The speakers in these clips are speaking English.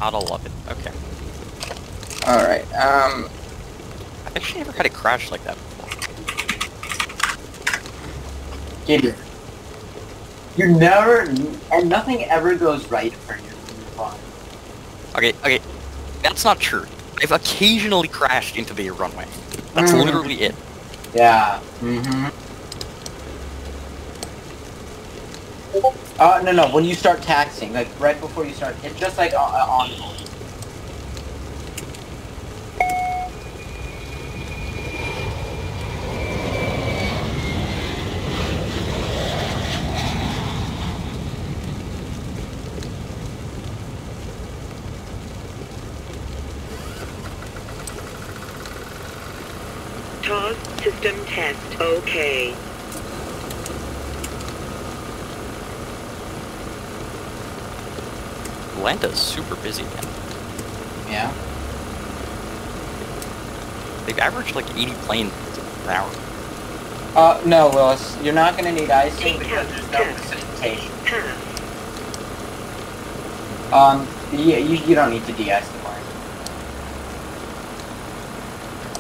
Out of 11. Okay. Alright, I've actually never had it crash like that before. Gideon. You never, and nothing ever goes right for you when you're flying. Okay. That's not true. I've occasionally crashed into the runway. That's literally it. Yeah. No, when you start taxiing, like right before you start, it's just like on board. TOS system test okay. Atlanta's super busy, man. Yeah. They've averaged like 80 planes an hour. No, Willis, you're not gonna need icing because there's no precipitation. You don't need to de-ice the plane.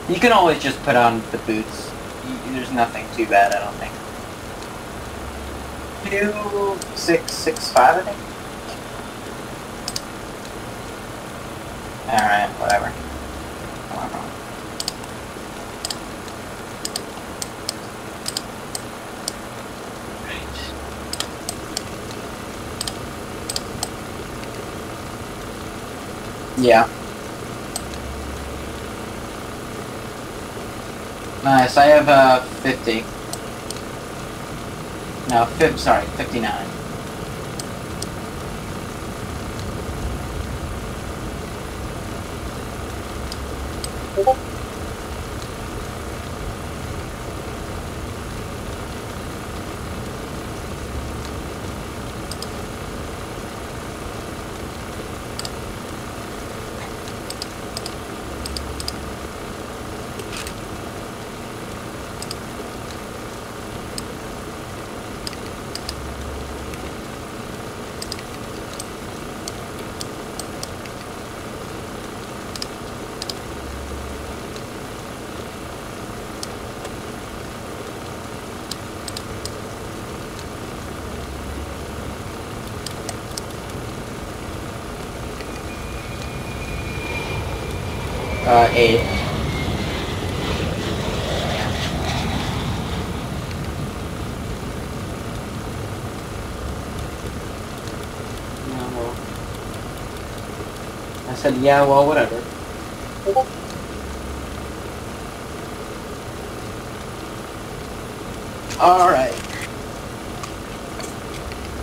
You can always just put on the boots. There's nothing too bad, I don't think. 2665, I think. Alright, whatever. Yeah. Nice, I have 50. No, 59. Eight. No. I said, yeah, well, whatever. Alright.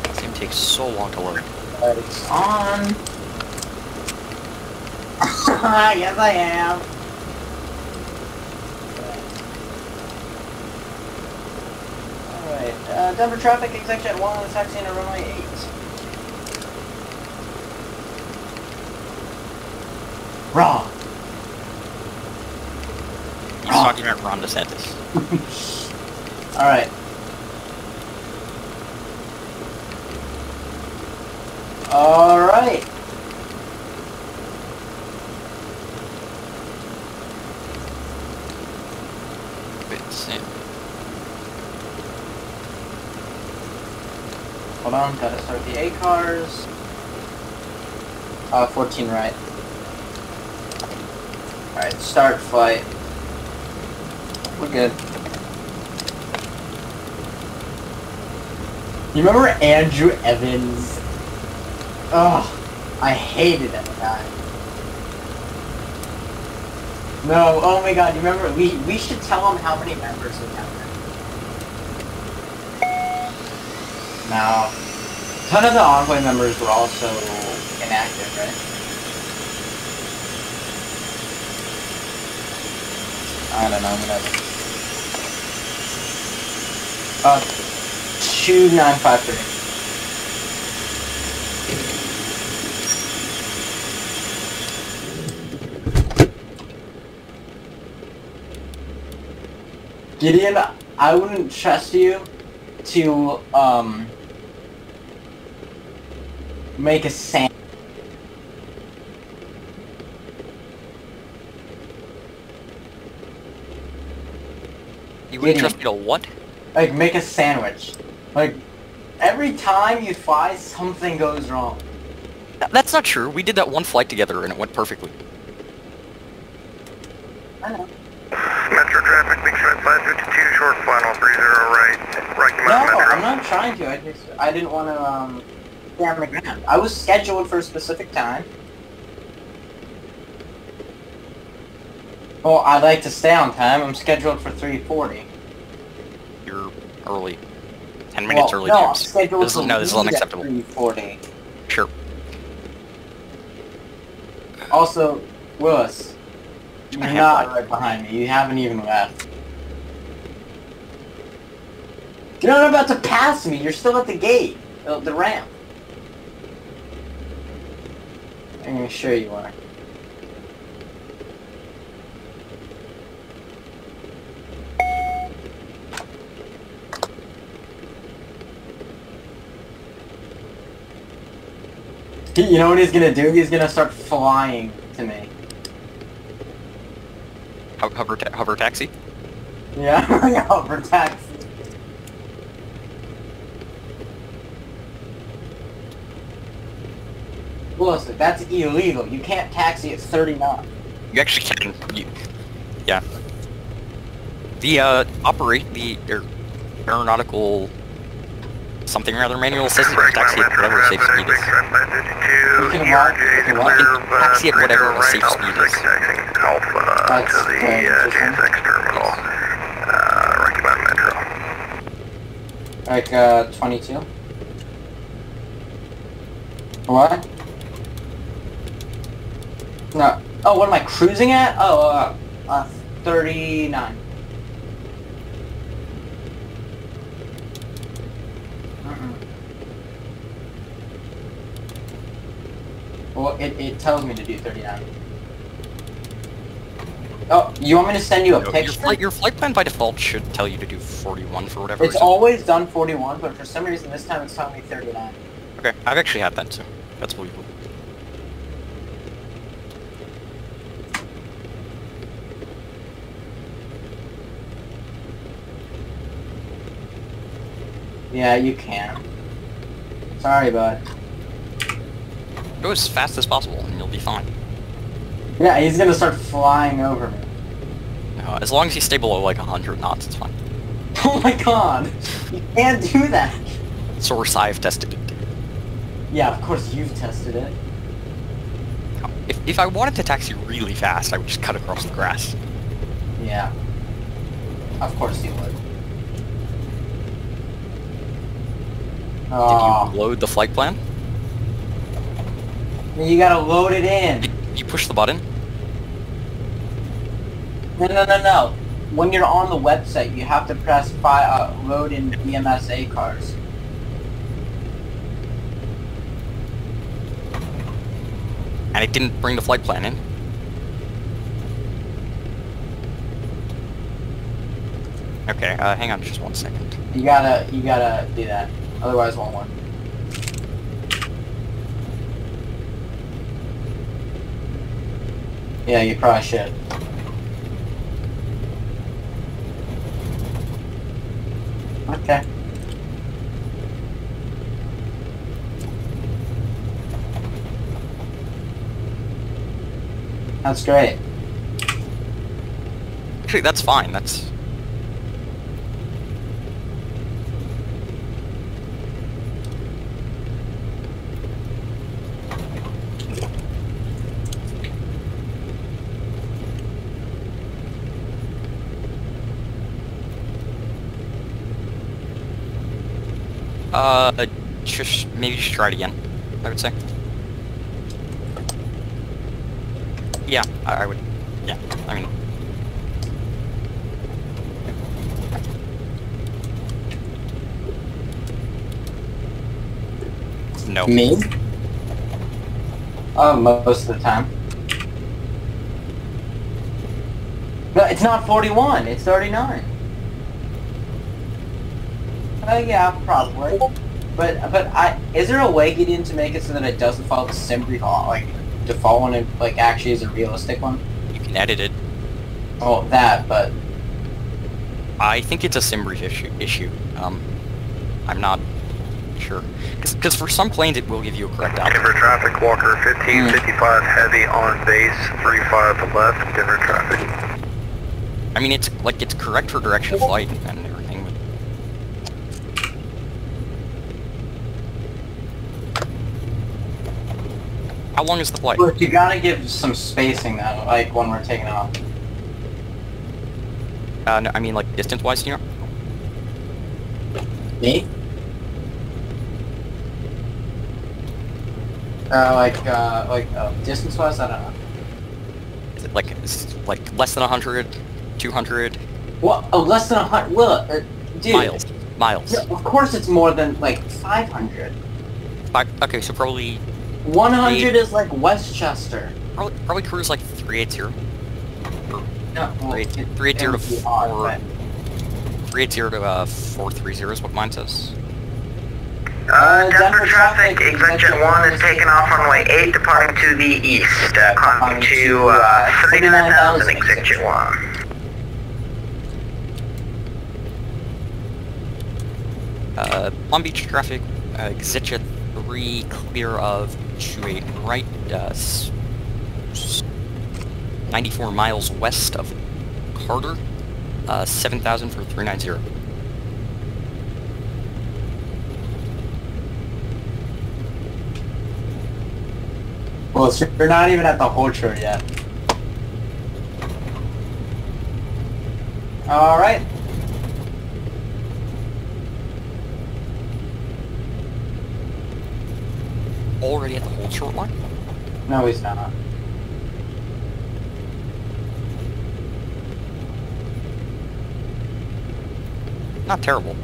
This game takes so long to load. It's on. Yes, I am. Alright, Denver traffic, exit jet 1, taxiing to runway 8. Wrong. He's talking about Ron DeSantis. Alright. Alright. Hold on, gotta start the A cars. 14 right. Alright, start flight. We're good. You remember Andrew Evans? Ugh, I hated that guy. No, oh my god, you remember? We should tell him how many members we have now. No. A ton of the Envoy members were also inactive, right? I don't know, whatever. 2953. Gideon, I wouldn't trust you to make a sand. You would trust me to what? Like, make a sandwich. Like, every time you fly, something goes wrong. That's not true. We did that one flight together and it went perfectly. I know. Metro traffic, big shot 552, short final 30 right. Rocky No, Mountain Metro. I'm not trying to. I didn't want to, stay on the ground. I was scheduled for a specific time. Well, I'd like to stay on time. I'm scheduled for 3:40. You're early. 10 minutes early, no, I'm James. scheduled This to is, no, this is leave at unacceptable. 3:40. Sure. Also, Willis, you're I not have right behind me. You haven't even left. You're not about to pass me. You're still at the gate, the ramp. I'm sure you are. You know what he's gonna do? He's gonna start flying to me. Hover taxi? Yeah, hover taxi. Listen, that's illegal. You can't taxi at 30 knots. You actually can. Yeah. The aeronautical something or other manual says you can taxi at whatever safe speed is. You can walk. You can walk. Taxi at whatever the safe speed is. Alpha That's to the TSX terminal, Rocky Mountain Metro. Like, 22? What? No. Oh, what am I cruising at? Oh, 39. Well, it tells me to do 39. Oh, you want me to send you a picture? Your flight plan by default should tell you to do 41 for whatever It's reason. always done 41, but for some reason this time it's telling me 39. Okay, I've actually had that too. That's believable. Yeah, you can. Sorry, bud. Go as fast as possible and you'll be fine. Yeah, he's gonna start flying over me. As long as you stay below like 100 knots, it's fine. Oh my god! You can't do that! Source, I've tested it. Yeah, of course you've tested it. If I wanted to taxi really fast, I would just cut across the grass. Yeah. Of course you would. Oh. Did you load the flight plan? You gotta load it in. Did you push the button? No. When you're on the website, you have to press load in VMSA cars. And it didn't bring the flight plan in? Okay, hang on just 1 second. You gotta do that. Otherwise it won't work. Yeah, you probably should. Okay. That's great. Actually, that's fine. That's... maybe just try it again, I would say. Yeah, I would, yeah, I mean... No. Me? Oh, most of the time. No, it's not 41, it's 39. Yeah, probably. But is there a way, Gideon, to make it so that it doesn't follow the sim default, like default one, and like actually is a realistic one? You can edit it. Oh, that, but I think it's a SimBrief issue. I'm not sure. Because for some planes it will give you a correct output. Denver traffic, Walker 1555 heavy on base, 35 left, Denver traffic. I mean, it's correct for direction of flight and everything. But how long is the flight? look, you gotta give some spacing though, like when we're taking off. No, I mean, like distance-wise, you know. Me? Distance-wise, I don't know. Is it like less than 100, 200 What? Oh, less than 100? Look, dude. miles? Miles. Yeah, of course it's more than, like, 500. Okay, so probably 100 is like Westchester. probably cruise like 380. Or No, well, 380 to 380 to 430 is what mine says. Denver traffic, extension 1 is taking off runway 8, departing to the east, climbing to 39,000, extension 1. Palm Beach traffic, exit 3 clear of 28 right, 94 miles west of Carter, 7,000 for 390. Well, so you're not even at the Holcher yet. Alright. Already at the whole short line? No, he's not. Not terrible.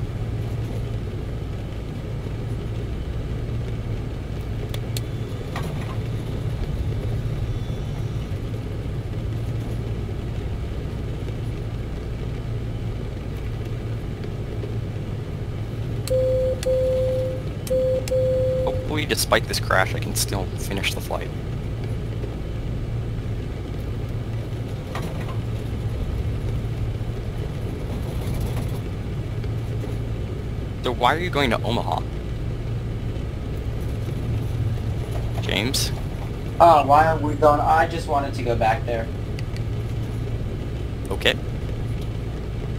Hopefully, despite this crash, I can still finish the flight. So why are you going to Omaha? James? Oh, why are we going? I just wanted to go back there. Okay.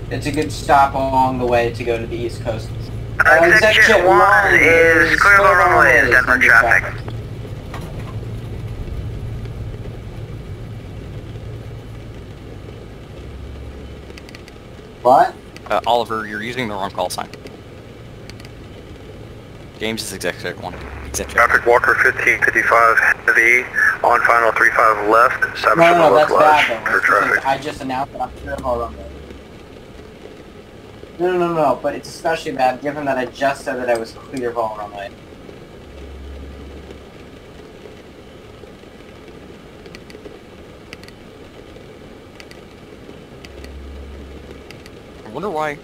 It's a good stop along the way to go to the East Coast. Extension 1 is clear of runways, Denver traffic. What? Oliver, you're using the wrong call sign. James is executive 1. Executive. Traffic Walker 1555 heavy, on final 35 left, establish No, that's localized bad for though. traffic. I just announced that I'm clear of all runway. No, but it's especially bad given that I just said that I was clear of all runway. I wonder why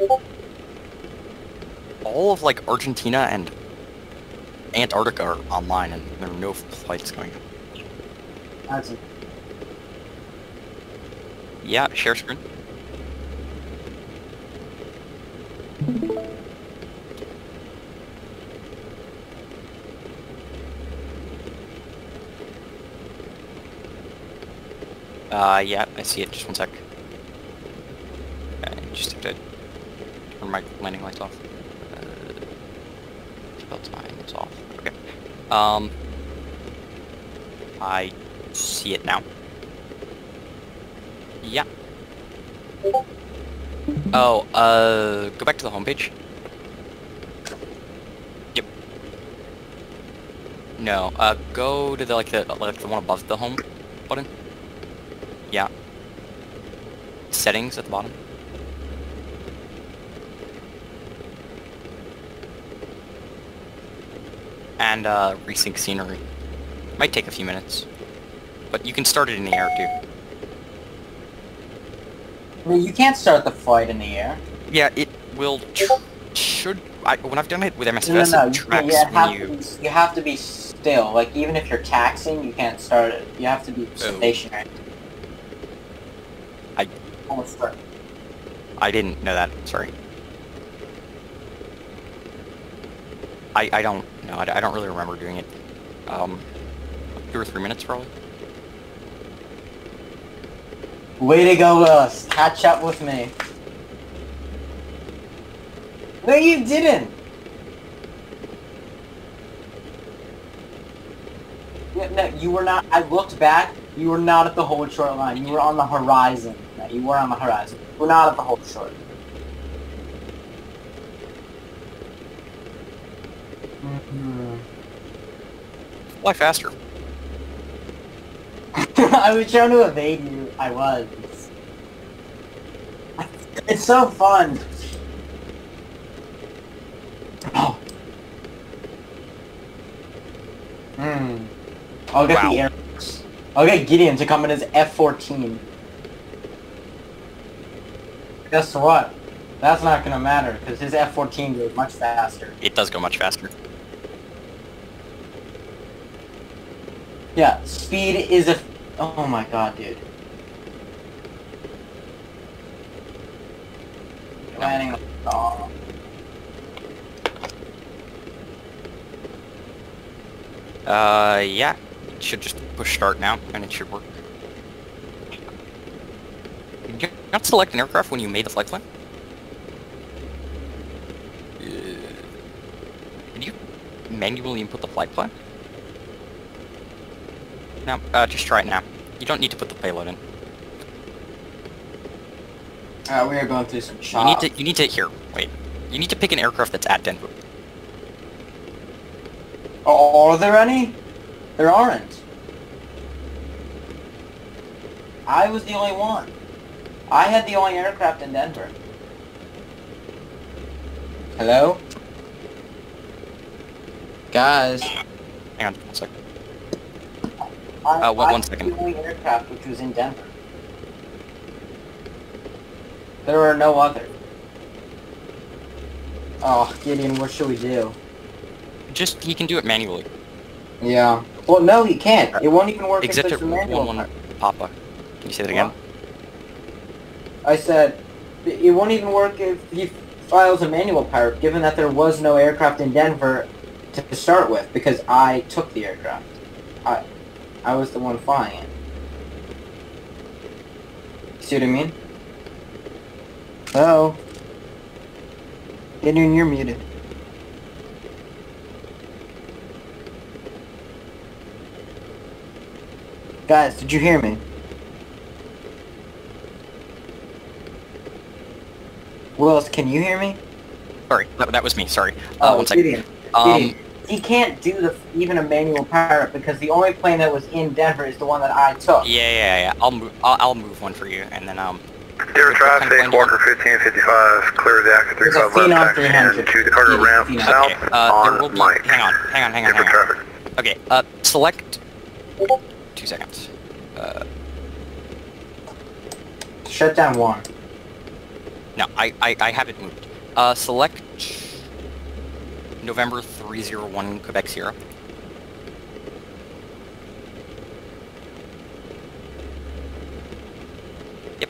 all of like Argentina and Antarctica are online and there are no flights going. That's it. Yeah, share screen. Yeah, I see it. Just one sec. Okay, just have to turn my landing lights off. Seatbelt sign is off. Okay. I see it now. Yeah. Oh, go back to the homepage. Yep. No, go to the the one above the home button. Yeah. Settings at the bottom. And resync scenery. Might take a few minutes, but you can start it in the air too. I mean, you can't start the flight in the air. Yeah, it will should when I've done it with No, MSFS, no, it tracks yeah, when you have to be still. Like, even if you're taxing, you can't start it. You have to be stationary. I- Almost start. I didn't know that. Sorry. I don't know. I don't really remember doing it. 2 or 3 minutes probably. Way to go, Willis. Catch up with me. No, you didn't. Yeah, no, you were not. I looked back. You were not at the hold short line. You were on the horizon. No, you were on the horizon. You were not at the hold short. Fly faster. I was trying to evade you. I was. It's so fun. Oh. I'll get the air. I'll get Gideon to come in as F-14. Guess what? That's not gonna matter because his F-14 goes much faster. It does go much faster. Yeah, speed is a. Oh my god, dude. Landing. Oh. Yeah. You should just push start now, and it should work. Did you not select an aircraft when you made the flight plan? Did you manually input the flight plan? No, just try it now. You don't need to put the payload in. We are going through some shots. You need to, here, wait. You need to pick an aircraft that's at Denver. Oh, are there any? There aren't. I was the only one. I had the only aircraft in Denver. Hello? Guys. Hang on, 1 second. I 1 had second. the only aircraft which was in Denver. There are no other. Oh, Gideon, what should we do? Just, he can do it manually. Yeah. Well, no, he can't. It won't even work if Except there's at a manual. 1-1 Papa. Can you say that again? I said, it won't even work if he files a manual pirate, given that there was no aircraft in Denver to start with, because I took the aircraft. I was the one flying it. See what I mean? Hello? Gideon, you're muted. Guys, did you hear me? Willis, can you hear me? Sorry, that was me, sorry. Oh, 1 second. Gideon. Gideon. He can't do even a manual pirate because the only plane that was in Denver is the one that I took. Yeah. I'll move one for you, and then, Zero traffic, Walker 1555, clear the active There's a 35 left, Phenom taxi 300. to the cargo ramp Phenom. south okay, there will on be, Mike. hang on. Different traffic. Okay, select, 2 seconds. Shut down one. No, I have it moved. Select November 301 Quebec Sierra. Yep.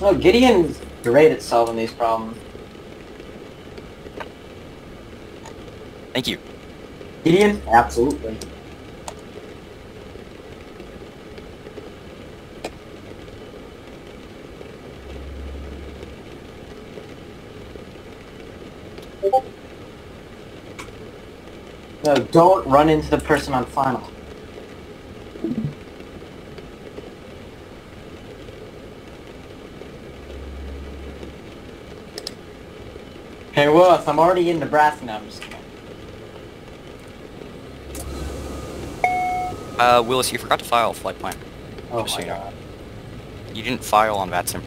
Oh, Gideon's great at solving these problems. Thank you. Gideon? Absolutely. No, don't run into the person on final. Hey Willis, I'm already in Nebraska now, I'm just kidding. Willis, you forgot to file a flight plan. Oh Just so my you know. god. You didn't file on VATSIM.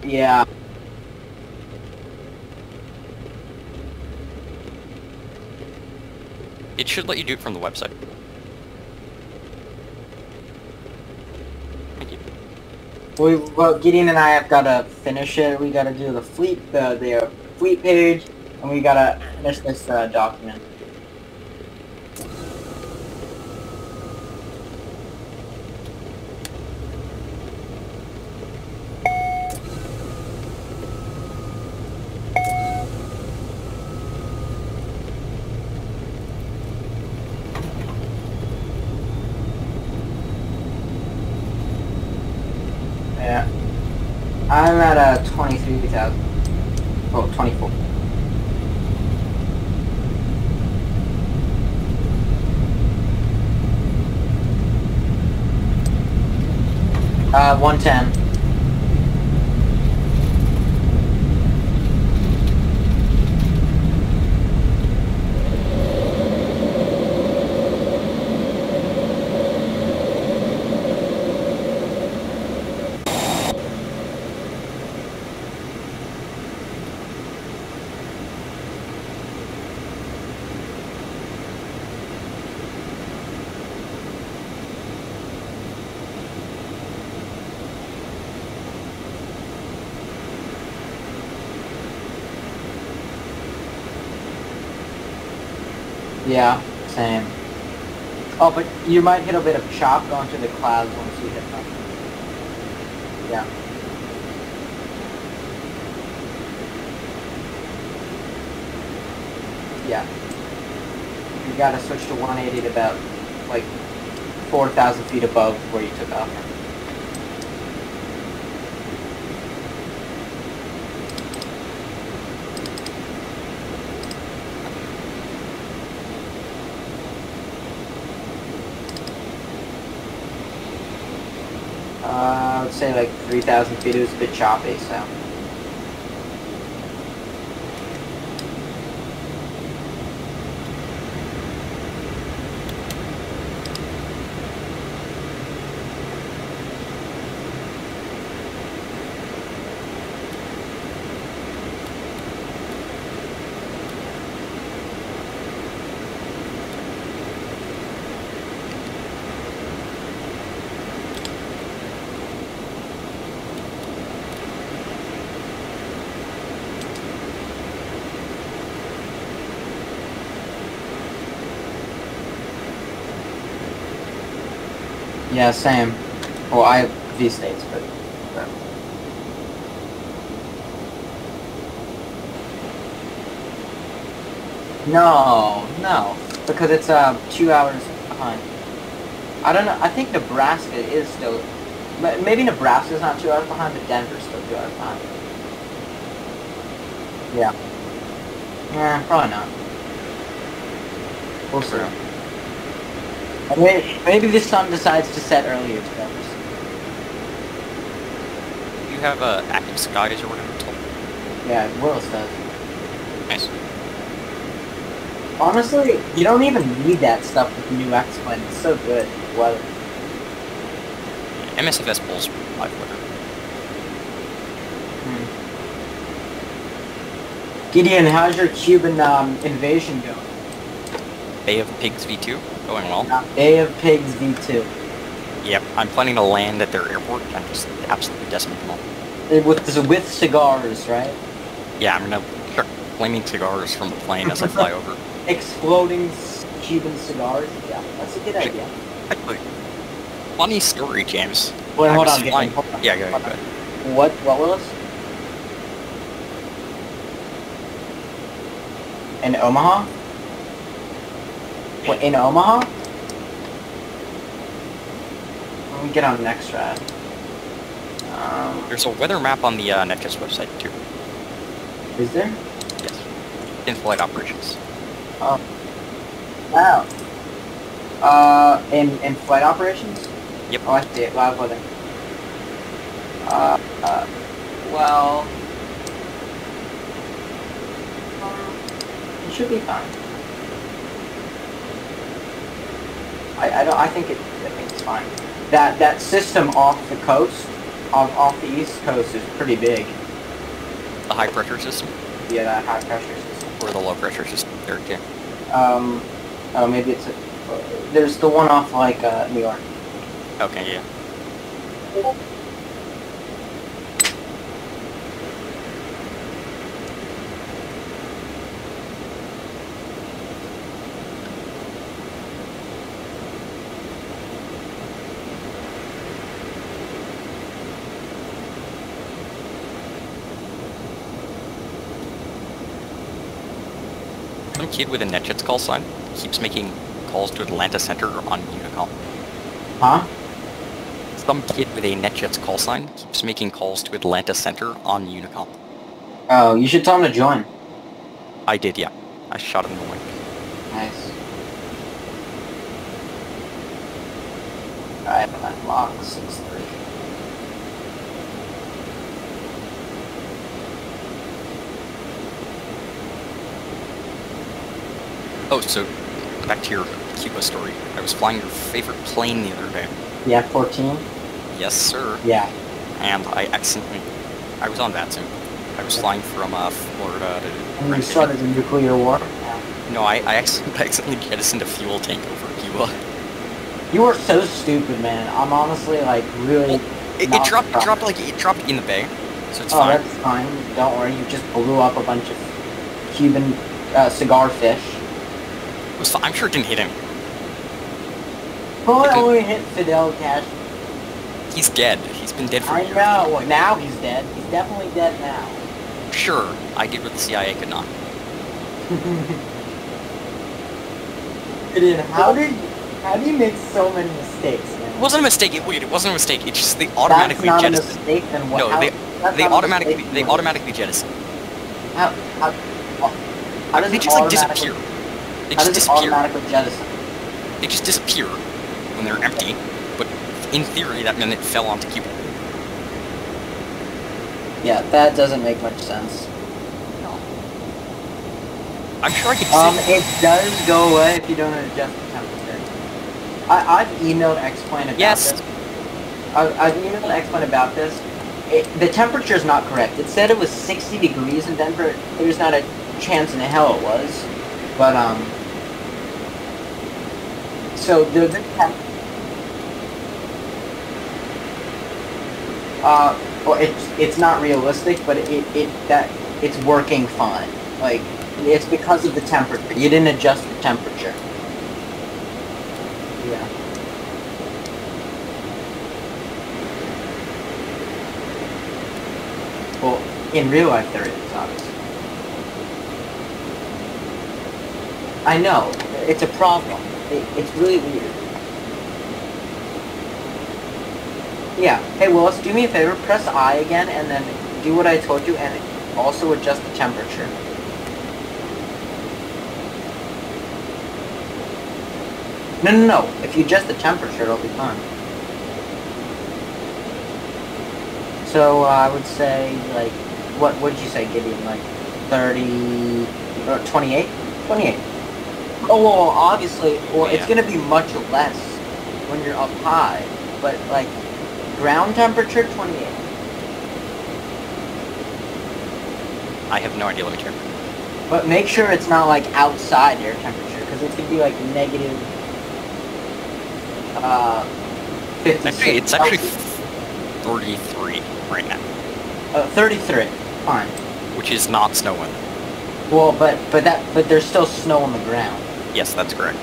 Yeah. It should let you do it from the website. Thank you. Well, Gideon and I have got to finish it. We got to do the fleet page, and we got to finish this document. Yeah. I'm at 23,000. Oh, 24. Uh, 110. Yeah, same. Oh, but you might hit a bit of chop going through the clouds once you hit them. Yeah. Yeah. You gotta switch to 180 to about, like, 4,000 feet above where you took off. I would say like 3,000 feet. It was a bit choppy, so. Yeah, same. Well, I have V-States, but... No. Because it's 2 hours behind. I don't know, I think Nebraska is still... Maybe Nebraska's not 2 hours behind, but Denver's still 2 hours behind. Yeah. Yeah, probably not. We'll see. Maybe the sun decides to set earlier today. You have active skies or whatever. Yeah, Willis does. Nice. Honestly, you don't even need that stuff with the new Xplane. It's so good. Weather. MSFS pulls 5 weather. Gideon, how's your Cuban invasion going? Bay of Pigs V2 going well. Bay of Pigs V2. Yep, I'm planning to land at their airport and just absolutely decimate them all. With cigars, right? Yeah, I'm gonna start flaming cigars from the plane as I fly over. Exploding Cuban cigars? Yeah, that's a good idea. Actually, funny story, James. Wait, hold on, hold on. Yeah, go ahead. What, Willis? In Omaha? What, in Omaha? Let me get on NextRad. There's a weather map on the NetJets website, too. Is there? Yes. In-flight operations. Oh. Wow. In flight operations? Yep. Oh, I see it. Live weather. Well... it should be fine. I think it's fine. That system off the coast, off the east coast, is pretty big. The high pressure system? Yeah, that high pressure system. Or the low pressure system there too? Oh, maybe it's there's the one off like New York. Okay, yeah. Some kid with a NetJets call sign keeps making calls to Atlanta Center on Unicom. Huh? Some kid with a NetJets call sign keeps making calls to Atlanta Center on Unicom. Oh, you should tell him to join. I did, yeah. I shot him the link. Nice. I have an unlock 6-3. Oh, so back to your Cuba story. I was flying your favorite plane the other day. The F-14? Yes, sir. Yeah. And I was on that soon. I was flying from Florida to... And you started the nuclear war? Yeah. No, I accidentally jettisoned a fuel tank over Cuba. You were so stupid, man. I'm honestly, like, really... It dropped in the bay, so it's oh, fine. That's fine. Don't worry, you just blew up a bunch of Cuban cigar fish. It was fine. I'm sure it didn't hit him. Bullet only hit Fidel Castro. He's dead. He's been dead for I years. know. Well, now he's dead. He's definitely dead now. Sure, I did what the CIA could not. Gideon, how do you make so many mistakes, man? It wasn't a mistake. It wasn't a mistake. It's just they automatically jettisoned. That's not a mistake. Then what? No, they automatically jettison. How does They it just like automatically- disappear. They How just does it disappear. automatically jettison? They just disappear when they're empty. But in theory, that meant it fell onto Cuba. Yeah, that doesn't make much sense. I'm sure I could see It does go away if you don't adjust the temperature. I've emailed Xplane about Yes. this. I've emailed Xplane about this. The temperature's not correct. It said it was 60 degrees in Denver. There's not a chance in hell it was. But, so the temp... well, it's not realistic, but it's working fine. Like, it's because of the temperature. You didn't adjust the temperature. Yeah. Well, in real life there is, obviously. I know. It's a problem. It's really weird. Yeah. Hey, Willis, do me a favor. Press I again, and then do what I told you, and also adjust the temperature. No. If you adjust the temperature, it'll be fine. So, I would say, like, what did you say, Gideon? Like, 30... or 28? 28. Oh, well, obviously, well, it's gonna be much less when you're up high, but, like, ground temperature, 28. I have no idea. Let me check. But make sure it's not, like, outside air temperature, because it's gonna be, like, negative... 56. It's actually 33 right now. 33. Fine. Which is not snowing. Well, but there's still snow on the ground. Yes, that's correct.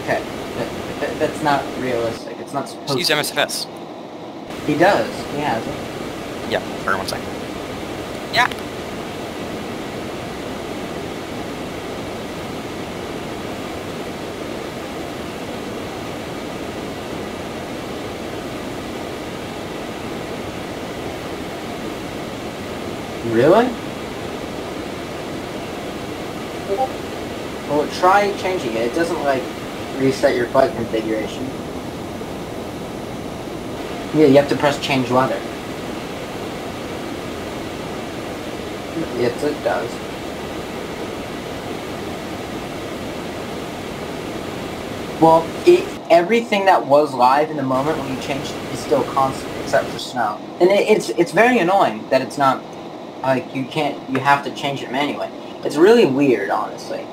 Okay. That's not realistic. It's not supposed Just use MSFS. He does. He has it. Yeah, sorry, 1 second. Yeah. Really? Well, try changing it. It doesn't, like, reset your flight configuration. Yeah, you have to press change weather. Yes, it does. Well, everything that was live in the moment when you changed it is still constant, except for snow. And it's very annoying that it's not Like, you have to change it manually. It's really weird, honestly.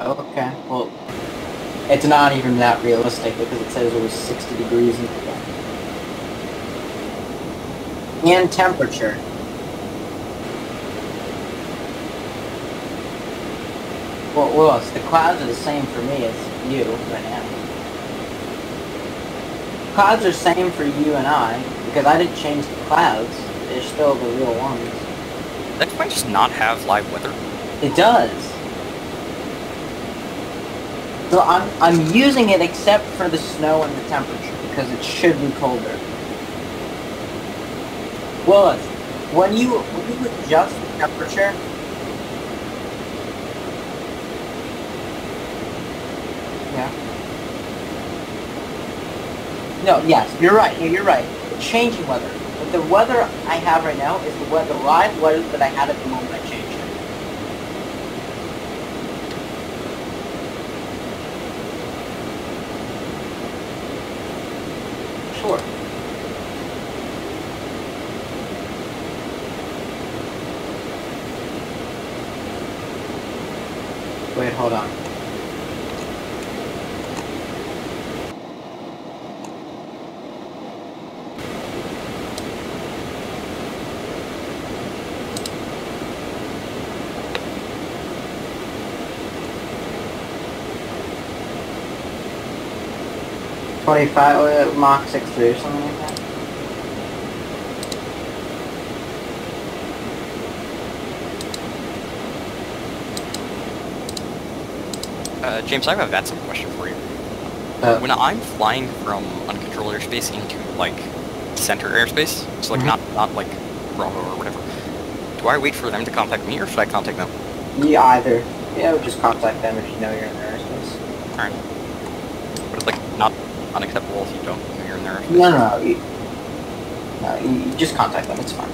Okay, well, it's not even that realistic because it says it was 60 degrees and temperature. Well, Willis, the clouds are the same for me as you right now. Clouds are the same for you and I because I didn't change the clouds. They're still the real ones. That might just not have live weather. It does. So I'm using it except for the snow and the temperature because it should be colder. Willis, when you adjust the temperature, yeah. No, yes, you're right. Yeah, you're right. Changing weather, but the weather I have right now is the live weather that I had at the moment I changed it. Sure. Wait, hold on. Mach 6.3 or something like that. James, I have a Vatson question for you. When I'm flying from uncontrolled airspace into, like, center airspace, so, like, not like, Bravo or whatever, do I wait for them to contact me, or should I contact them? Yeah, either. Yeah, just contact them if you know you're in their airspace. Alright. But it's, like, not unacceptable if you don't know you're in their airspace? No, you just contact them, it's fine.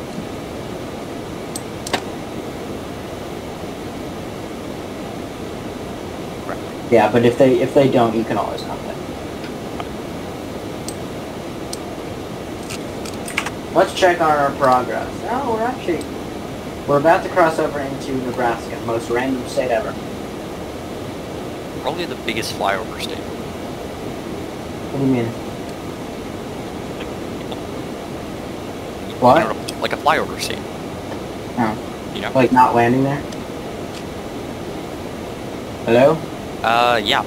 Yeah, but if they don't, you can always contact them. Let's check on our progress. Oh, we're about to cross over into Nebraska, most random state ever. Probably the biggest flyover state. What do you mean? What? You know, like a flyover state. Oh. You know? Like not landing there? Hello? Yeah.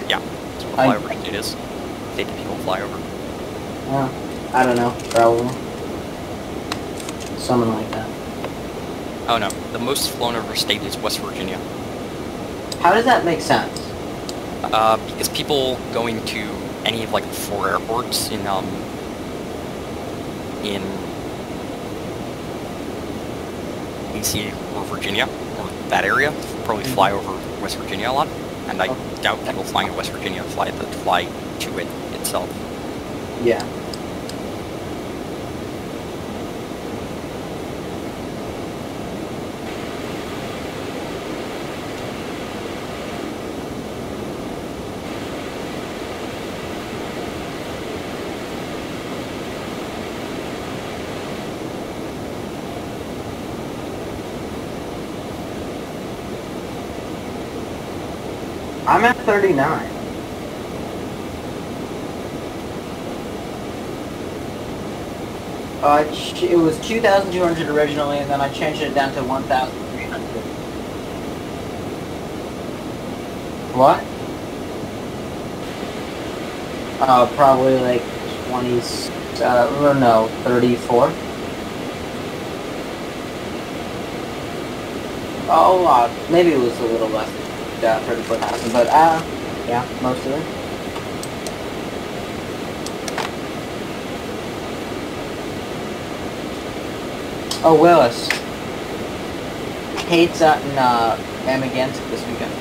Yeah. That's what a flyover state is. State that people fly over. Oh, I don't know. Probably. Something like that. Oh no, the most flown over state is West Virginia. How does that make sense? Because people going to any of like the 4 airports in DC or Virginia, or that area, probably fly over West Virginia a lot, and I doubt people flying to West Virginia fly to it itself. Yeah. I'm at 39. It was 2,200 originally, and then I changed it down to 1,300. What? Probably like 20, no, 34. Oh, maybe it was a little less than 34,000, but, yeah, most of it. Oh, Willis. Kate's out in, Amagansett this weekend.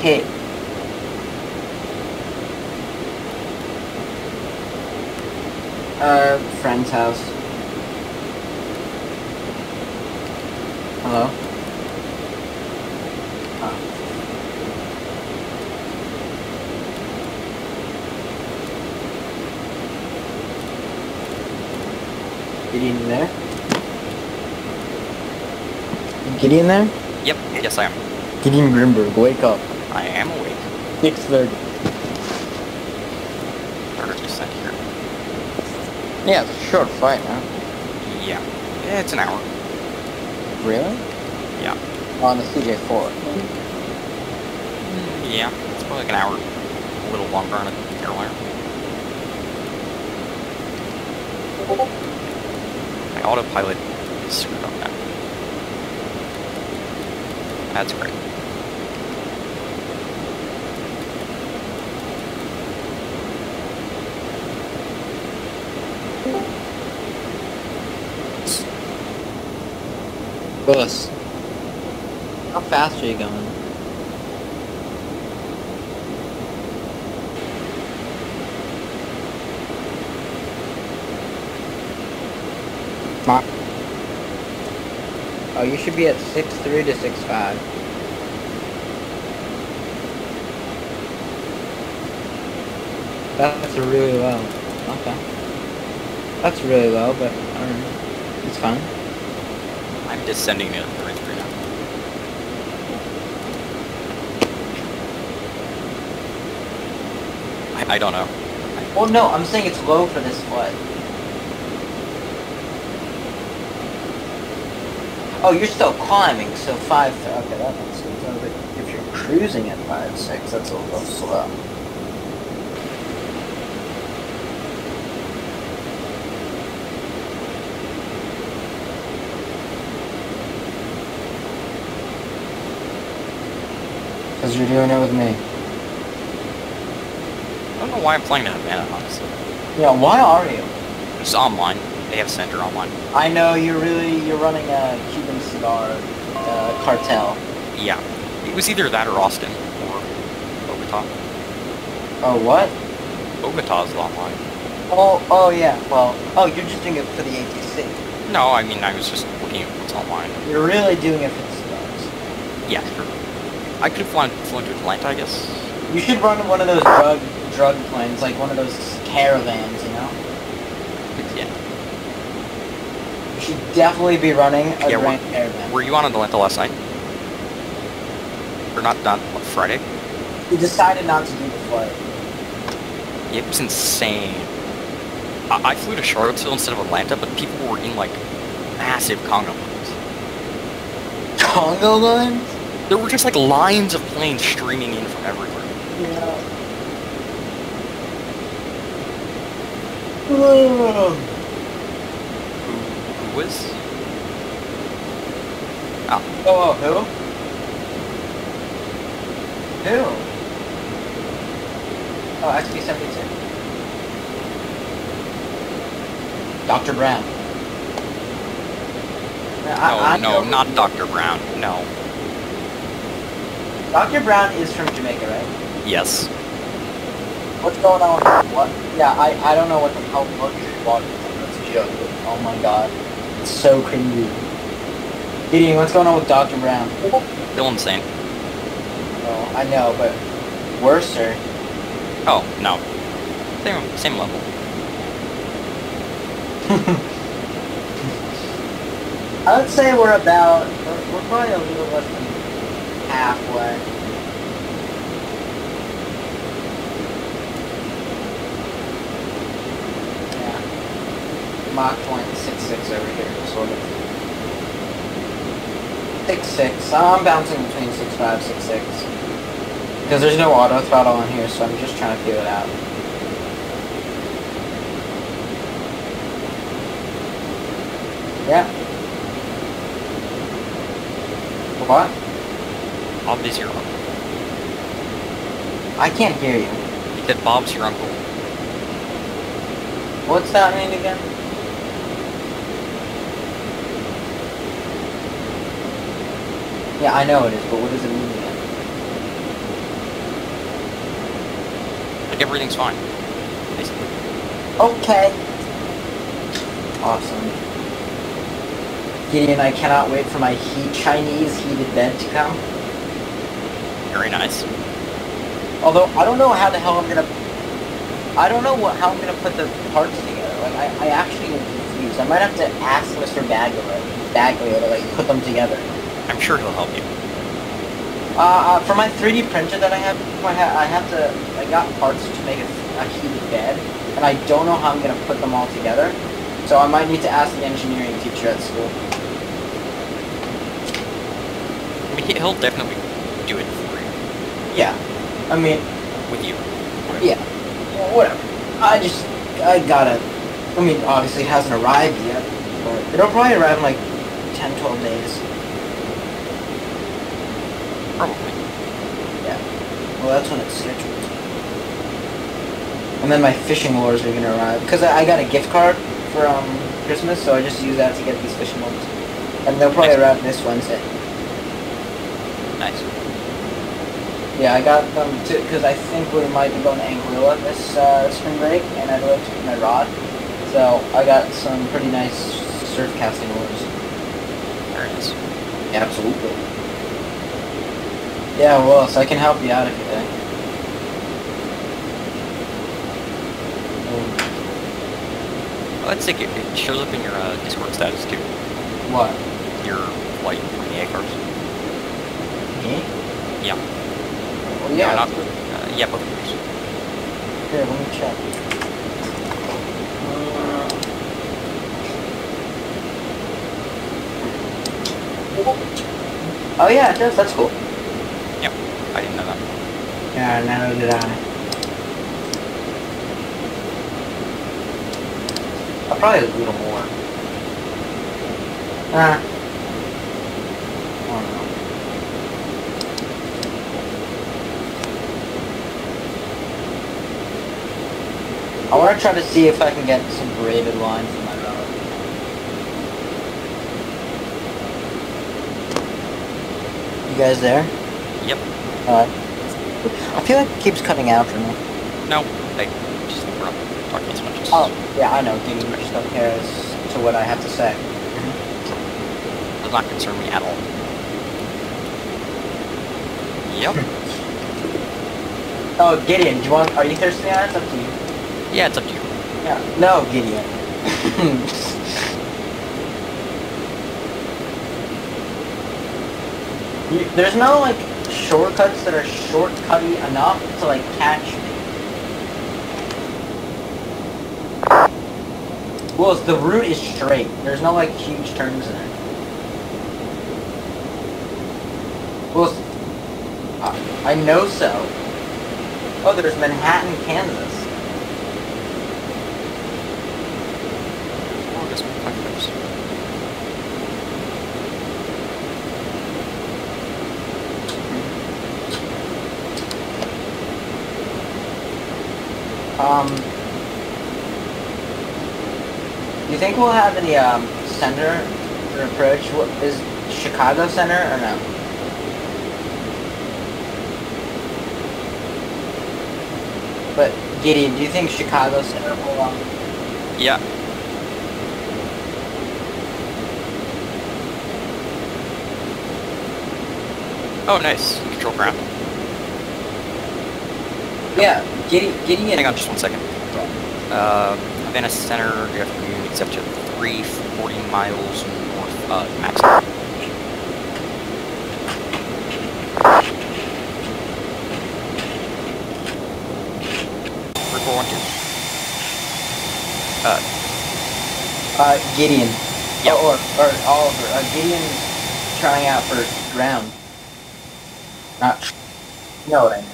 Kate. Friend's house. Hello? Oh. Gideon, you there? Gideon there? Yep, yes I am. Gideon Grimberg, wake up. I am awake. 6:30. Starter descent here. Yeah, it's a short flight, huh? Yeah. Yeah, it's an hour. Really? Yeah. On the CJ4. Yeah, it's probably like an hour. A little longer on a airliner. My autopilot is screwed up now. That's great. Bus. How fast are you going? Oh, you should be at 6.3 to 6.5. That's really low. Okay. That's really low, but alright. It's fine. I'm descending to 33 now. I don't know. Well, no, I'm saying it's low for this flight. Oh, you're still climbing, so 5. Okay, that makes sense. But if you're cruising at 5.6, that's a little slow. Because you're doing it with me. I don't know why I'm playing that Havana, honestly. Yeah, why are you? It's online. They have Center online. I know you're running a Cuban cigar cartel. Yeah. It was either that or Austin or Bogota. Oh, what? Bogota's online. Oh yeah. Well, you're just doing it for the ATC. No, I mean, I was just looking at what's online. You're really doing it for the cigars. Yeah, sure. I could have flown to Atlanta, I guess. You should run one of those drug planes, like one of those caravans, you know? Yeah. You should definitely be running a Grand Caravan. Were you on Atlanta last night? Or not Friday? You decided not to do the flight. It was insane. I flew to Charlottesville instead of Atlanta, but people were in, like, massive Congo lines. Congo lines? There were just, like, lines of planes streaming in from everywhere. Yeah. Who was? Oh. Oh, who? Who? Oh, XP-72. Dr. Brown. No, not Dr. Brown. No. Dr. Brown is from Jamaica, right? Yes. What's going on with what? Yeah, I don't know what the hell luxury water is. That's a joke. Oh my god. It's so cringy. Gideon, what's going on with Dr. Brown? Still insane. Oh, I know, but worse, sir. Oh, no. Same level. I would say we're probably a little less than halfway. Yeah. Mach point 6.6 over here, sort of. 6.6. I'm bouncing between 6.5, 6.6. Because there's no auto throttle on here, so I'm just trying to feel it out. Yeah. What? Bob is your uncle. I can't hear you. He said Bob's your uncle. What's that mean again? Yeah, I know it is, but what does it mean again? Like, everything's fine. Basically. Okay. Awesome. Gideon, I cannot wait for my Chinese heated bed to come. Very nice. Although, I don't know how the hell I'm gonna... I don't know how I'm gonna put the parts together. Like, I actually am confused. I might have to ask Mr. Baglio to like put them together. I'm sure he'll help you. For my 3D printer that I have, I got parts to make a heated bed, and I don't know how I'm gonna put them all together. So I might need to ask the engineering teacher at school. I mean, he'll definitely do it for you. Yeah, I mean, With you. Whatever. yeah, well, whatever. I mean, obviously it hasn't arrived yet, but it'll probably arrive in like 10, 12 days. Probably. Yeah. Well, that's when it's scheduled. And then my fishing lures are gonna arrive because I got a gift card for Christmas, so I just use that to get these fishing lures. And they'll probably arrive this Wednesday. Nice. Yeah, I got them too because I think we might be going to Anguilla this spring break, and I'd like to put my rod. So I got some pretty nice surf casting lures. Very nice. Yeah, absolutely. Yeah, well, so I can help you out if you think. Well, it's like it shows up in your Discord status too. What? Your flight from the A cars. Me? Yeah. Well, yeah. No, not yeah, both of yours. Here, let me check. Oh yeah, it does. That's cool. Yep. I didn't know that. Yeah, neither did I. I'll probably a little more. I don't know. I want to try to see if I can get some braided line for my route. You guys there? Yep. I feel like it keeps cutting out for me. No, I just think we're not talking as much as... Oh, yeah, I know. Gideon just don't care as to what I have to say. Does not concern me at all. Yep. Oh, Gideon, are you thirsty now? It's up to you. Yeah, it's up to you. Yeah. No, Gideon. There's no, like, shortcuts that are shortcutty enough to, like, catch me. Well, the route is straight. There's no, like, huge turns in it. Well, I know so. Oh, there's Manhattan, Kansas. Oh, I guess we'll find those. Do you think we'll have any center for approach? What is Chicago center or no? But Gideon, do you think Chicago center will? Yeah. Oh, nice. Control ground. Yeah, Gideon. Hang on just 1 second. Havana Center, you have to move up to 340 miles north of maximum. Report 1-2. Gideon. Yep. Oh, or Oliver. Gideon's trying out for ground. Not. You know what I mean.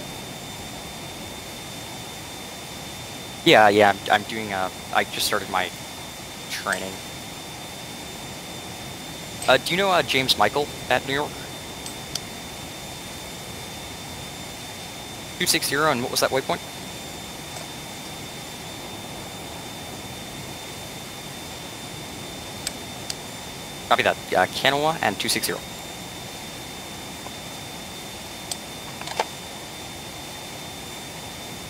Yeah, I'm doing, I just started my training. Do you know, James Michael at New York? 260, and what was that waypoint? Copy that. Kanawa and 260.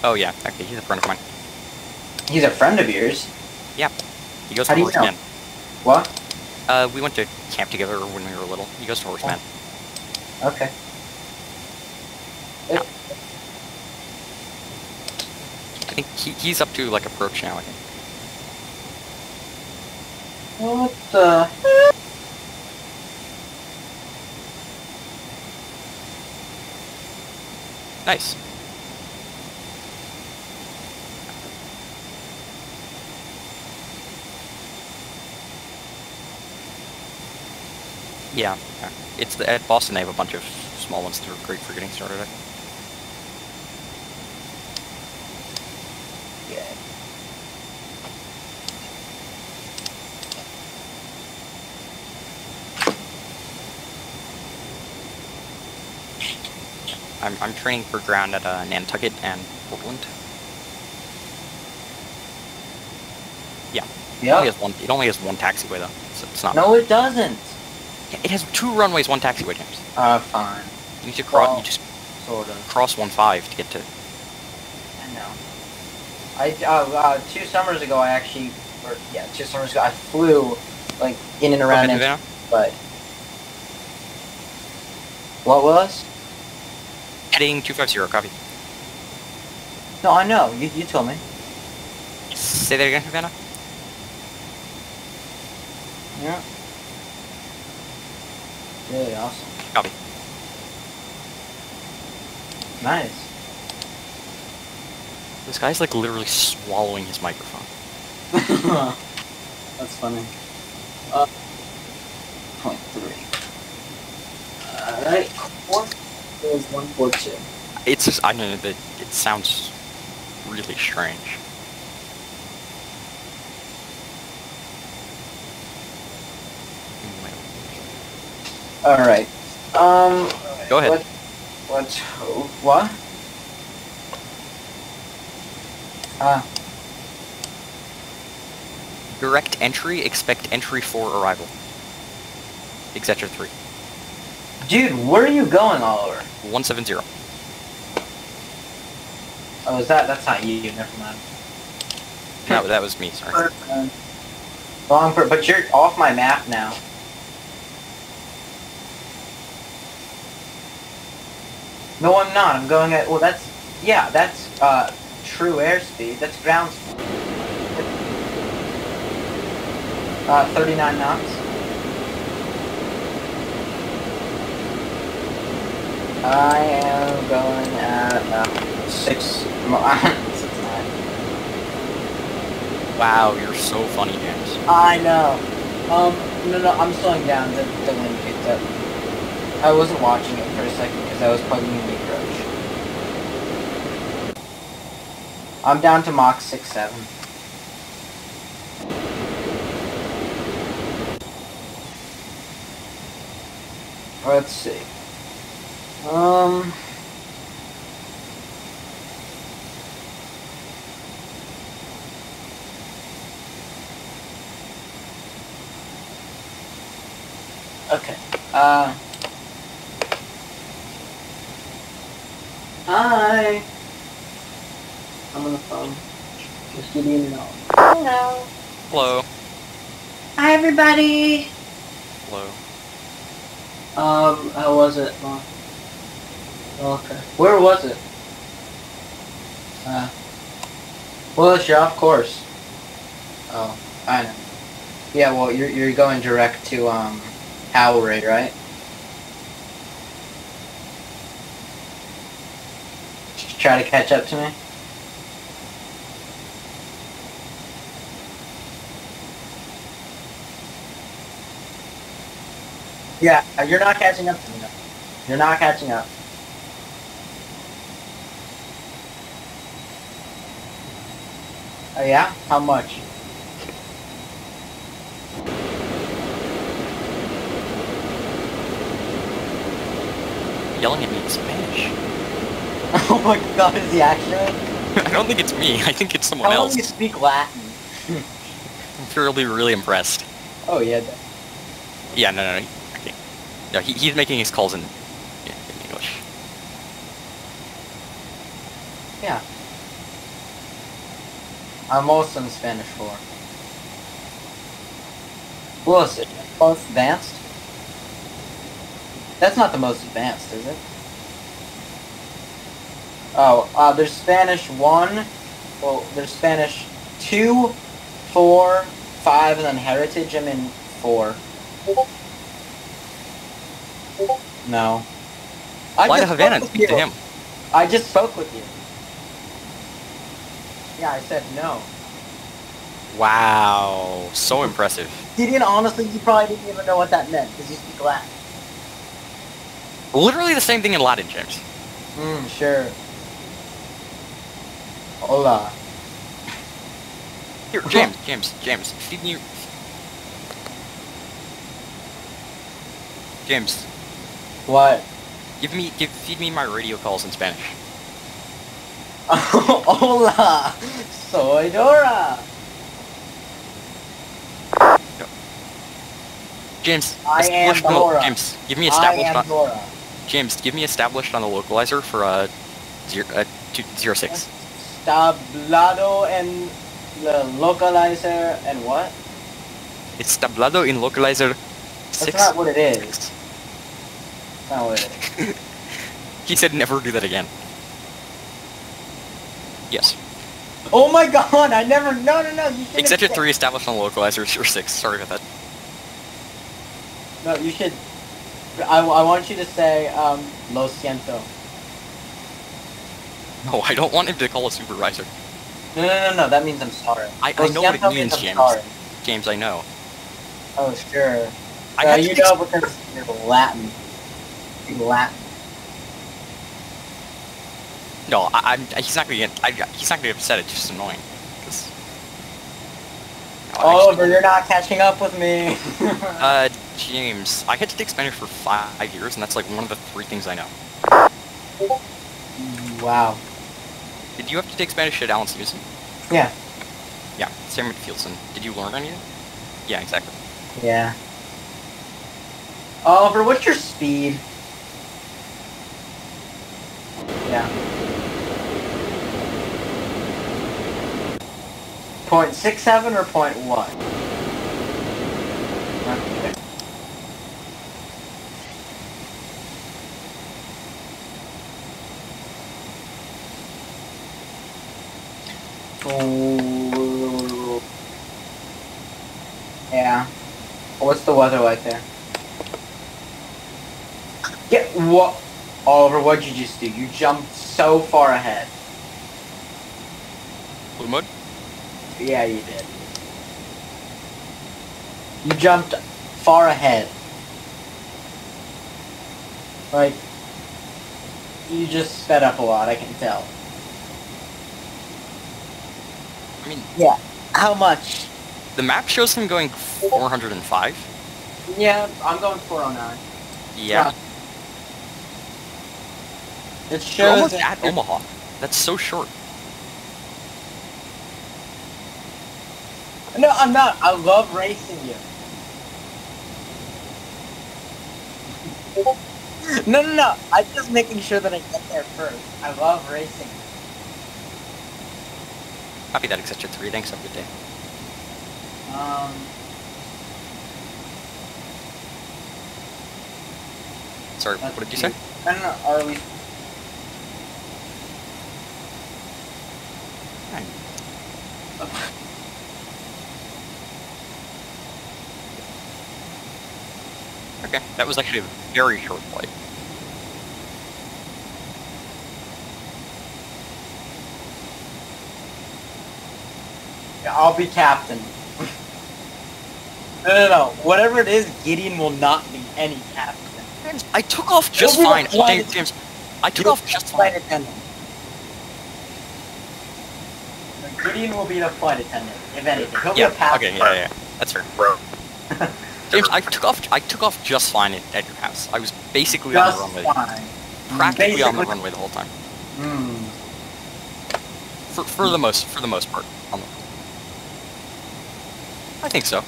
Oh yeah, okay, he's a friend of mine. He's a friend of yours. Yeah, he goes How to do you know? Horseman. What? We went to camp together when we were little. He goes to Horseman. Okay. Yeah. I think he's up to like approach now. I think. What the? Nice. Yeah, it's at Boston. They have a bunch of small ones that are great for getting started. Yeah. I'm training for ground at Nantucket and Portland. Yeah. Yeah. It only has one taxiway though, so it's not. No, it doesn't. It has 2 runways, 1 taxiway, James. Fine. You need to cross. Well, you just sort of. cross 1-5 to get to. I know. 2 summers ago, I actually, 2 summers ago, I flew like in and around Phenom? but what was? Heading 250. Copy. No, I know. You told me. Say that again, Havana. Yeah. Really awesome. Copy. Nice. This guy's like literally swallowing his microphone. That's funny. 0.3. Alright, course is 142. It's just, I know that it sounds really strange. Alright. Go ahead. Let's what? Direct entry, expect entry for arrival. Etc. 3. Dude, where are you going all over? 170. Oh, that's not you, never mind. No, that was me, sorry. But you're off my map now. No, I'm not. I'm going at, well, that's true airspeed. That's ground speed. 39 knots. I am going at 6 9. Wow, you're so funny, James. I know. No, I'm slowing down. The wind picked up. I wasn't watching it for a second because I was plugging in the approach. I'm down to Mach 6-7. Let's see. Okay. Hi. I'm on the phone. Just give me a know. Hello. Hello. Hi, everybody. Hello. How was it? Okay. Where was it? Well, it's your off course. Oh, I know. Yeah, well, you're going direct to, Howlraid, right? Just try to catch up to me? Yeah, you're not catching up to me. You're not catching up. Oh yeah? How much? Yelling at me in Spanish. Oh my god, is he actually? I don't think it's me. I think it's someone How else. long do you speak Latin? I'm really impressed. Oh yeah. Yeah, no. Okay. No, he's making his calls in English. Yeah. I'm also in Spanish 4. Well, is it most advanced? That's not the most advanced, is it? Oh, there's Spanish 1. Well, there's Spanish 2, 4, 5, and then Heritage, I'm in 4. No. Fly to Havana and speak to him. I just spoke with you. Yeah, I said no. Wow, so impressive. Gideon, honestly, you probably didn't even know what that meant, because you speak Latin. Literally the same thing in Latin, James. Sure. Hola. Here, James, feed me. James, What? feed me my radio calls in Spanish. Hola! Soy Dora! James, I am Dora. James, give me established I am Dora. James, give me established on the localizer for 06. Tablado en the localizer and what? It's tablado in localizer 6. That's not what it is. That's not what it is. He said never do that again. Yes. Oh my god, I never, no, you should Exception 3 established on the localizer 06. Sorry about that. No, you should, I want you to say, lo siento. No, I don't want him to call a supervisor. No, that means I'm sorry. I know what it means, James. Sorry. James, I know. Oh, sure. You know because you're Latin. You're Latin. No, he's not gonna get upset. It's just annoying. Oliver, you're not catching up with me. James, I had to take Spanish for 5 years, and that's like one of the 3 things I know. Wow. Did you have to take Spanish at Allen Stevenson? Yeah. Yeah, same with Fieldson. Did you learn anything? Yeah, exactly. Yeah. Oliver, what's your speed? Yeah. 0.67 or 0.1? Okay. Ooh. Yeah. What's the weather like there? Get what? Oliver, what'd you just do? You jumped so far ahead. Blue mode? Yeah, you did. You jumped far ahead. Like, you just sped up a lot, I can tell. I mean... Yeah. How much? The map shows him going 405. Yeah, I'm going 409. Yeah. It shows You're almost at Omaha. That's so short. No, I'm not. I love racing you. No. I'm just making sure that I get there first. I love racing. Copy that, Exception 3. Thanks, have a good day. Sorry, what did you say? I don't know, are we... Okay, that was actually a very short flight. Yeah, I'll be captain. No. Whatever it is, Gideon will not be any captain. I took off just fine. James, I took off just fine. Attendant. Gideon will be the flight attendant, if anything. He'll be a passenger. Okay, yeah. That's fair. James, I took off just fine at your house. I was basically just on the runway. Fine. Practically on the runway the whole time. Hmm. For the most part. I think so.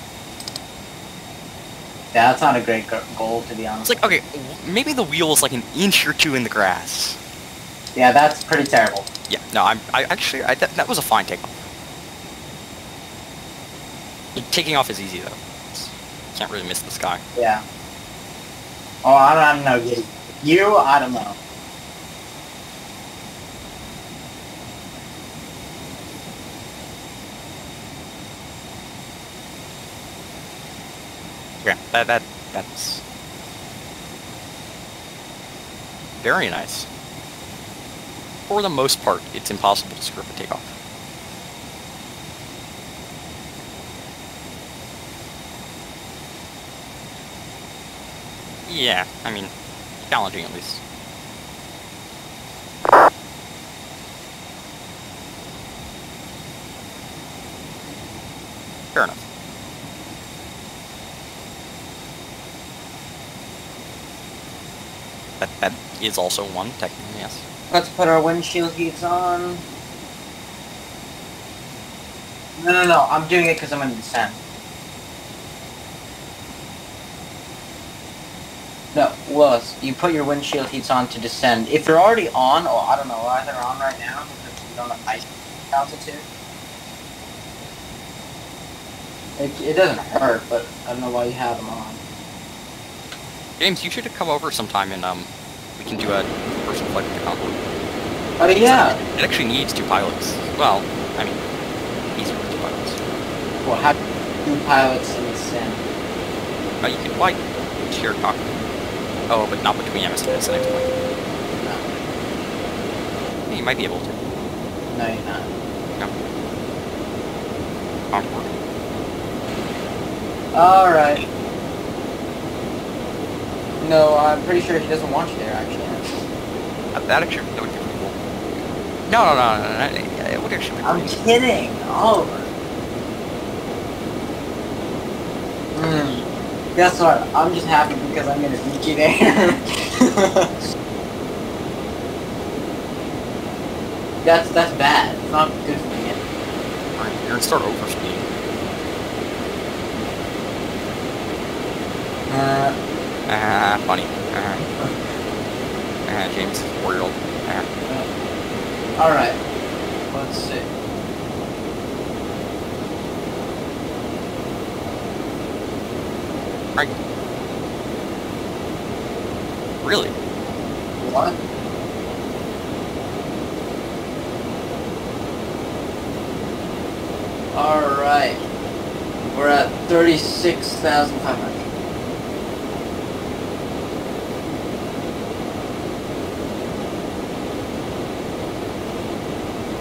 Yeah, that's not a great goal, to be honest. It's like, okay, maybe the wheel is like an inch or 2 in the grass. Yeah, that's pretty terrible. Yeah, no, that was a fine takeoff. Taking off is easy though. Can't really miss the sky. Yeah. Oh, I don't know. You, I don't know. Okay, that's very nice. For the most part, it's impossible to screw up a takeoff. Yeah, I mean, challenging at least. Fair enough. That is also one, technically, yes. Let's put our windshield heats on. No, I'm doing it because I'm going to descend. No, Willis, you put your windshield heats on to descend. If they're already on, or I don't know why they're on right now, because we don't have ice altitude. It doesn't hurt, but I don't know why you have them on. James, you should come over sometime and we can do a first flight with the Concord. Oh yeah. It actually needs 2 pilots. Well, I mean, easier with 2 pilots. Well, have 2 pilots in the sim. You can fly shared cockpit. Oh, but not between MSS and Xplane. No. Yeah, you might be able to. No, you're not. No. Concord. Alright. No, I'm pretty sure he doesn't want you there, actually. That would be pretty cool. No, it would actually be I'm pretty kidding! Oliver. Guess what? I'm just happy because I'm gonna beat you there. That's bad. It's not good for me. Alright, you're gonna start overspeeding. Funny. James, 4-year-old. Alright. Let's see. Right. Really? What? Alright. We're at 36,500.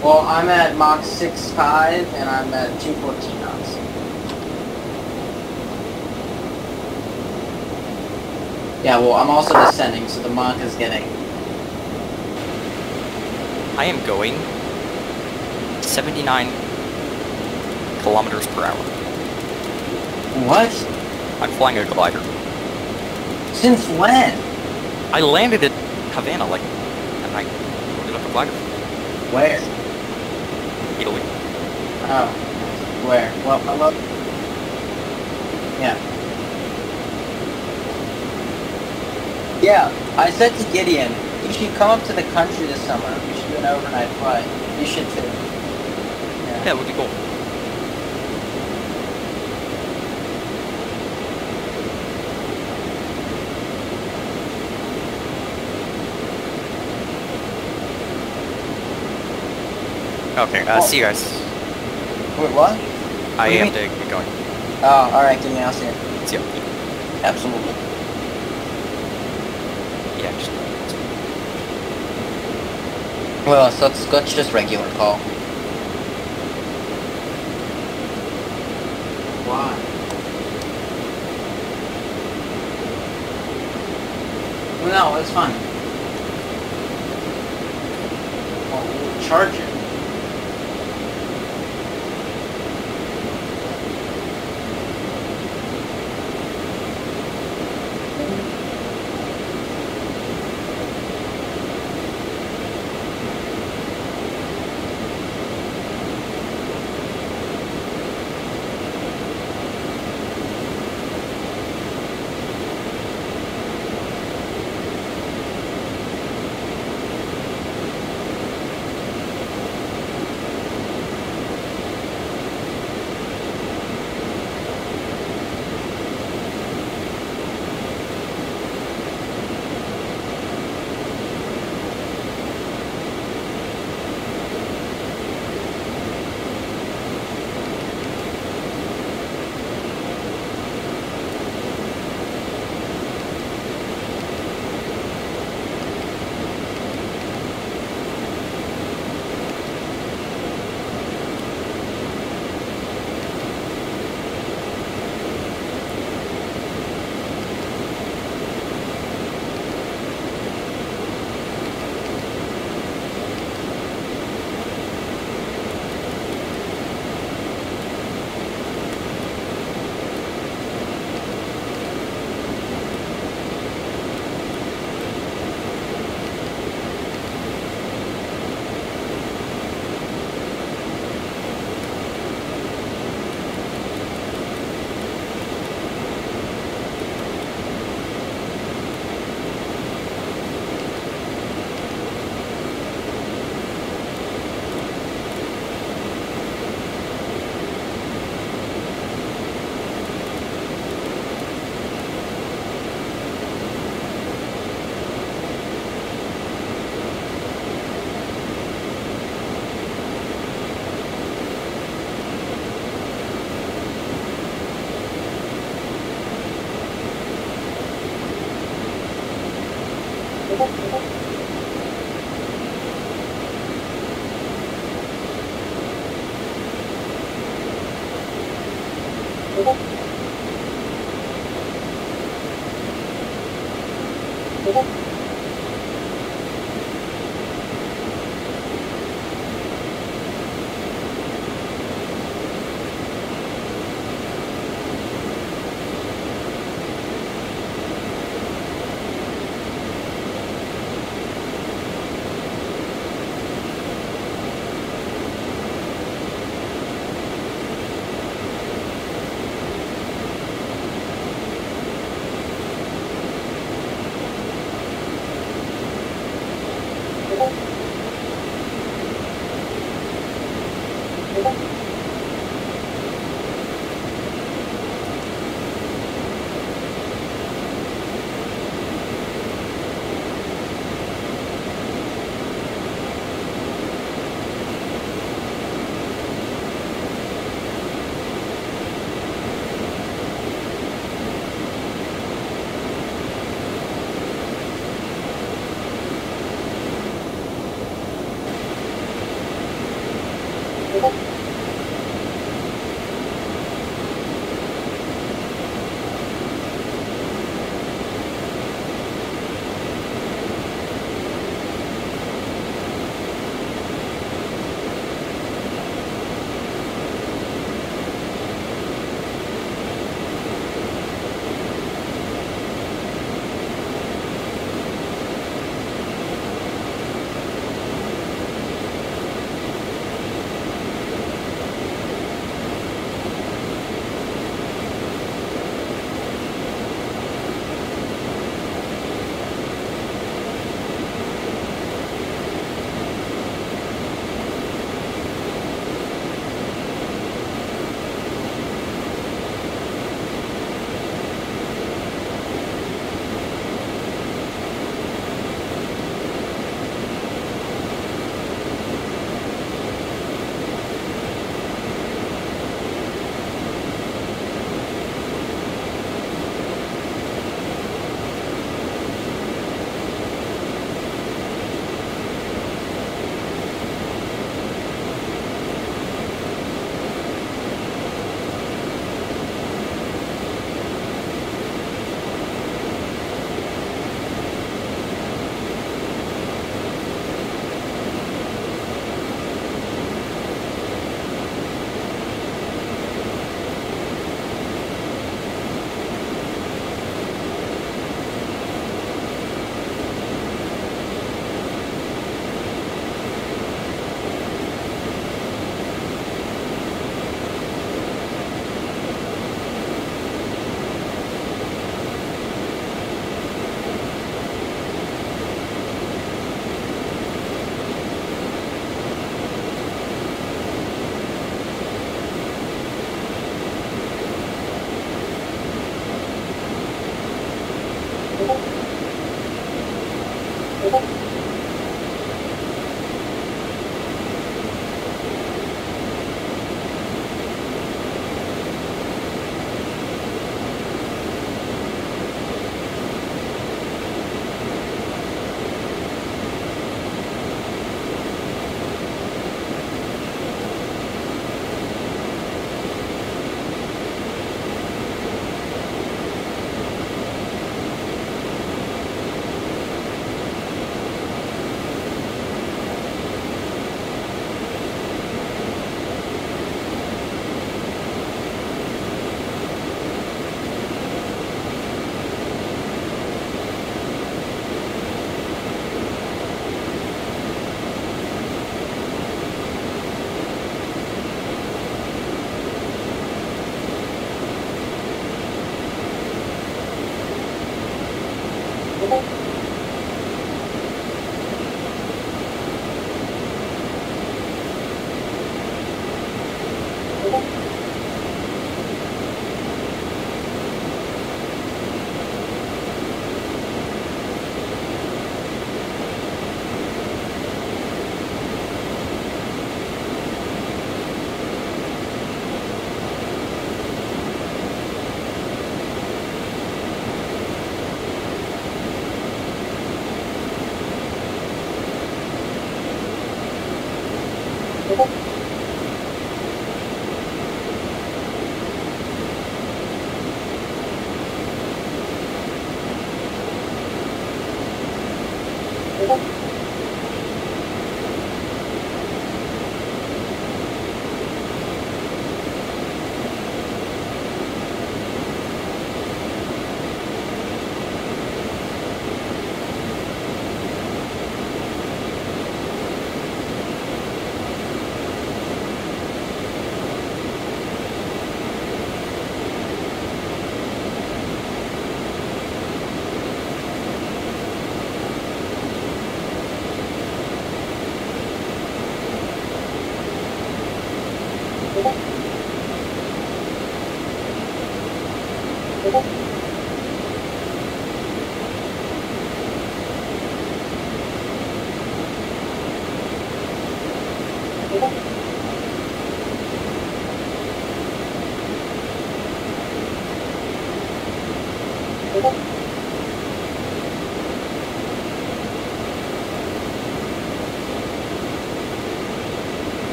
Well, I'm at Mach 6.5 and I'm at 214 knots. Yeah, well, I'm also descending, so the Mach is getting... I am going 79 kilometers per hour. What? I'm flying a glider. Since when? I landed at Havana, like, and I loaded up a glider. Where? Italy. Oh. Where? Well, I love... Yeah. Yeah, I said to Gideon, you should come up to the country this summer. We should do an overnight flight. You should too. Yeah, it would be cool. Okay, see you guys. Wait, what? I have to get going. Oh, alright, Gideon, I'll see you. See you. Absolutely. Yeah, just... Well, so let's just regular call. Why? Well, no, it's fine. Well, we'll charge it.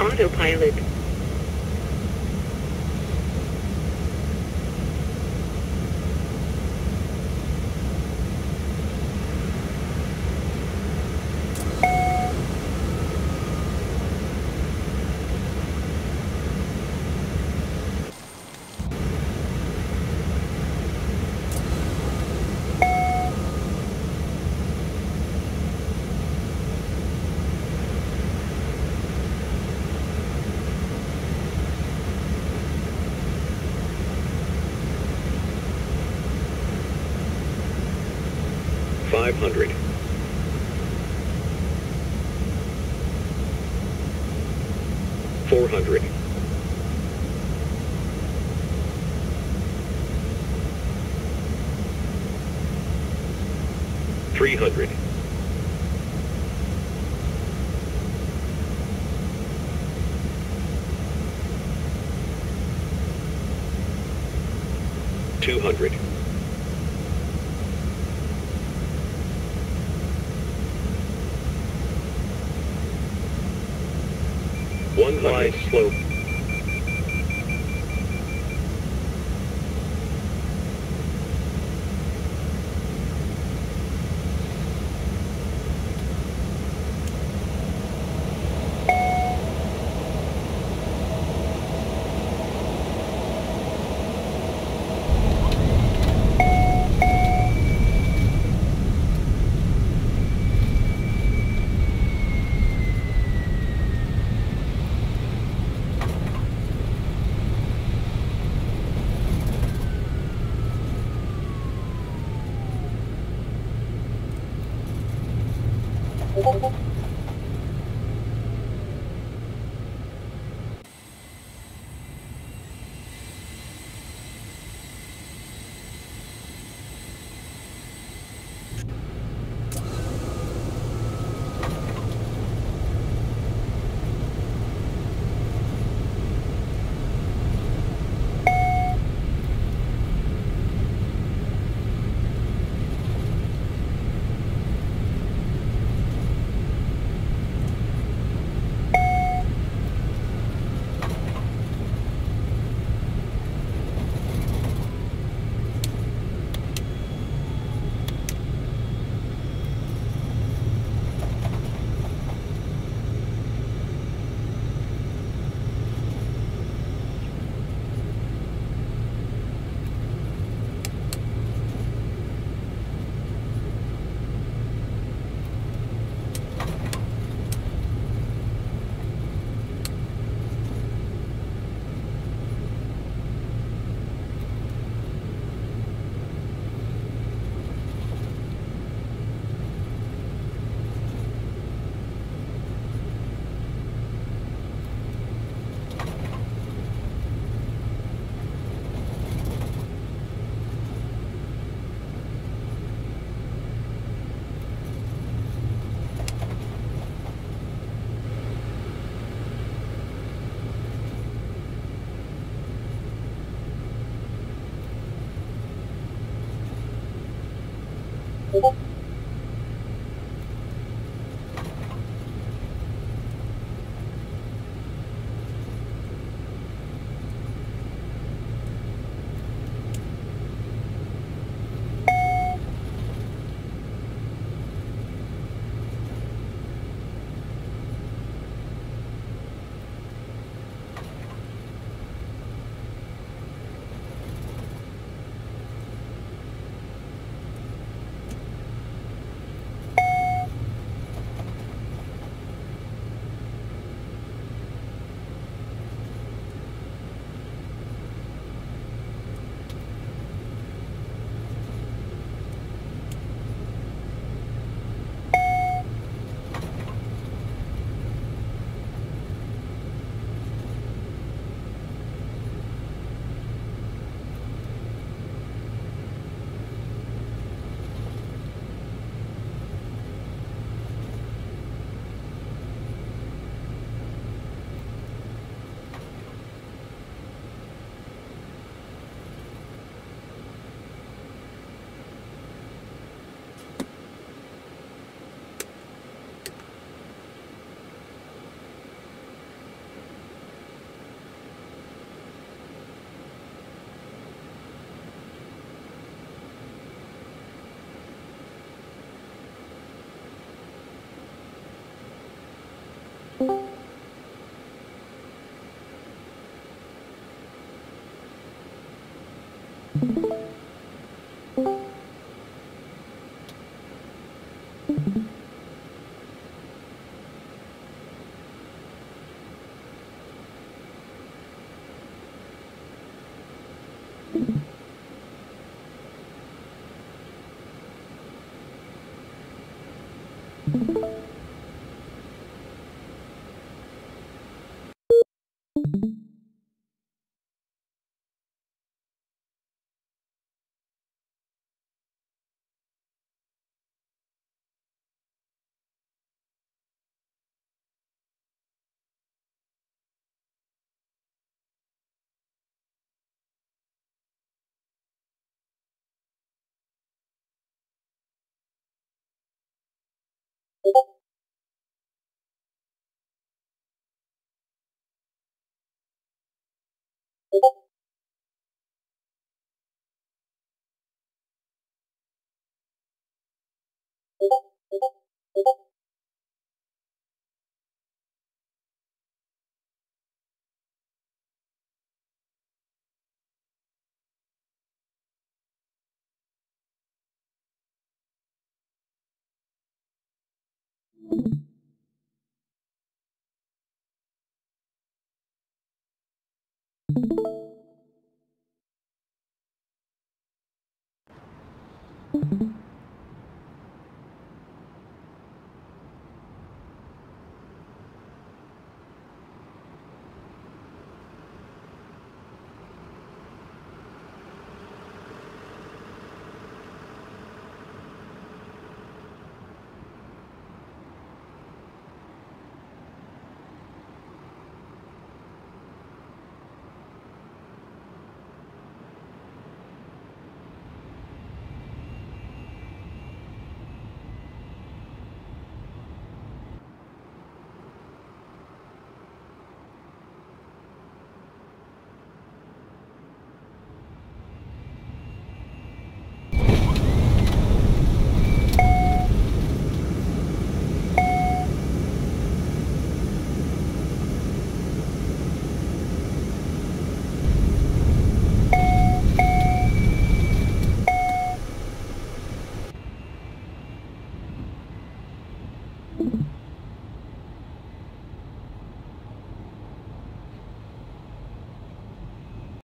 Autopilot. $500. $400. $300. $200. One line slope. You